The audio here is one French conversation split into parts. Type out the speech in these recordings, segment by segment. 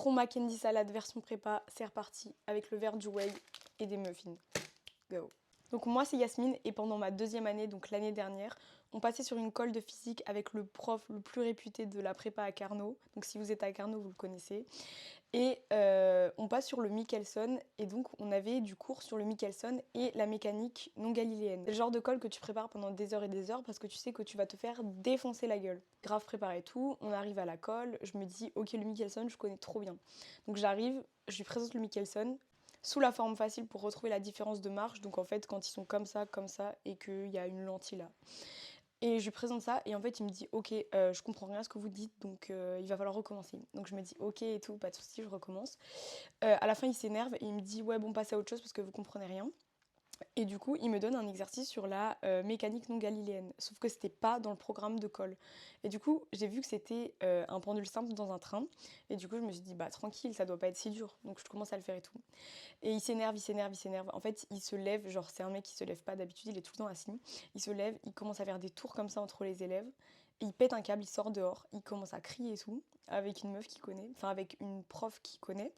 Front Mackenzie salade version prépa, c'est reparti avec le verre du whey et des muffins. Go. Donc moi c'est Yasmine et pendant ma deuxième année, donc l'année dernière, on passait sur une colle de physique avec le prof le plus réputé de la prépa à Carnot. Donc si vous êtes à Carnot, vous le connaissez. Et on passe sur le Michelson et donc on avait du cours sur le Michelson et la mécanique non galiléenne. C'est le genre de colle que tu prépares pendant des heures et des heures parce que tu sais que tu vas te faire défoncer la gueule. Grave préparé tout, on arrive à la colle, je me dis ok le Michelson je connais trop bien. Donc j'arrive, je lui présente le Michelson sous la forme facile pour retrouver la différence de marge. Donc en fait quand ils sont comme ça et qu'il y a une lentille là. Et je lui présente ça et en fait il me dit ok je comprends rien à ce que vous dites donc il va falloir recommencer. Donc je me dis ok et tout, pas de soucis, je recommence. À la fin il s'énerve et il me dit ouais bon passez à autre chose parce que vous comprenez rien. Et du coup, il me donne un exercice sur la mécanique non galiléenne. Sauf que c'était pas dans le programme de colle. Et du coup, j'ai vu que c'était un pendule simple dans un train. Et du coup, je me suis dit, bah tranquille, ça doit pas être si dur. Donc je commence à le faire et tout. Et il s'énerve, il s'énerve, il s'énerve. En fait, il se lève, genre c'est un mec qui se lève pas d'habitude, il est tout le temps assis. Il se lève, il commence à faire des tours comme ça entre les élèves. Et il pète un câble, il sort dehors, il commence à crier et tout, avec une meuf qu'il connaît, enfin avec une prof qu'il connaît.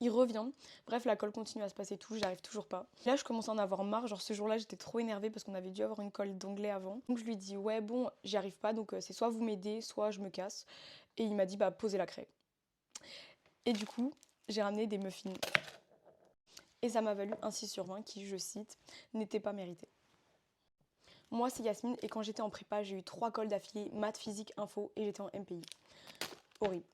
Il revient. Bref, la colle continue à se passer tout, j'arrive toujours pas. Là, je commence à en avoir marre. Genre, ce jour-là, j'étais trop énervée parce qu'on avait dû avoir une colle d'anglais avant. Donc, je lui dis, ouais, bon, j'y arrive pas. Donc, c'est soit vous m'aidez, soit je me casse. Et il m'a dit, bah, posez la craie. Et du coup, j'ai ramené des muffins. Et ça m'a valu un 6 sur 20 qui, je cite, n'était pas mérité. Moi, c'est Yasmine. Et quand j'étais en prépa, j'ai eu 3 colles d'affilée, maths, physique, info. Et j'étais en MPI. Horrible.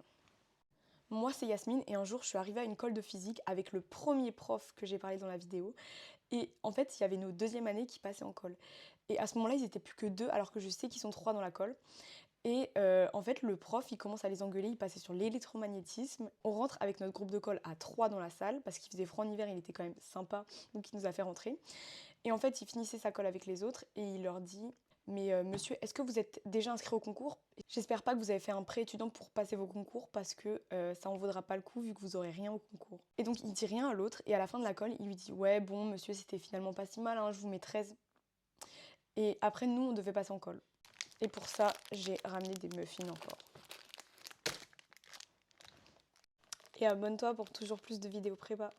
Moi, c'est Yasmine et un jour, je suis arrivée à une colle de physique avec le premier prof que j'ai parlé dans la vidéo. Et en fait, il y avait nos deuxième années qui passaient en colle. Et à ce moment-là, ils étaient plus que 2, alors que je sais qu'ils sont 3 dans la colle. Et en fait, le prof, il commence à les engueuler, il passait sur l'électromagnétisme. On rentre avec notre groupe de colle à 3 dans la salle, parce qu'il faisait froid en hiver, il était quand même sympa, donc il nous a fait rentrer. Et en fait, il finissait sa colle avec les autres, et il leur dit... Mais monsieur, est-ce que vous êtes déjà inscrit au concours? J'espère pas que vous avez fait un prêt étudiant pour passer vos concours parce que ça en vaudra pas le coup vu que vous aurez rien au concours. Et donc il dit rien à l'autre et à la fin de la colle, il lui dit ouais bon monsieur c'était finalement pas si mal, hein, je vous mets 13. Et après nous on devait passer en colle. Et pour ça j'ai ramené des muffins encore. Et abonne-toi pour toujours plus de vidéos prépa.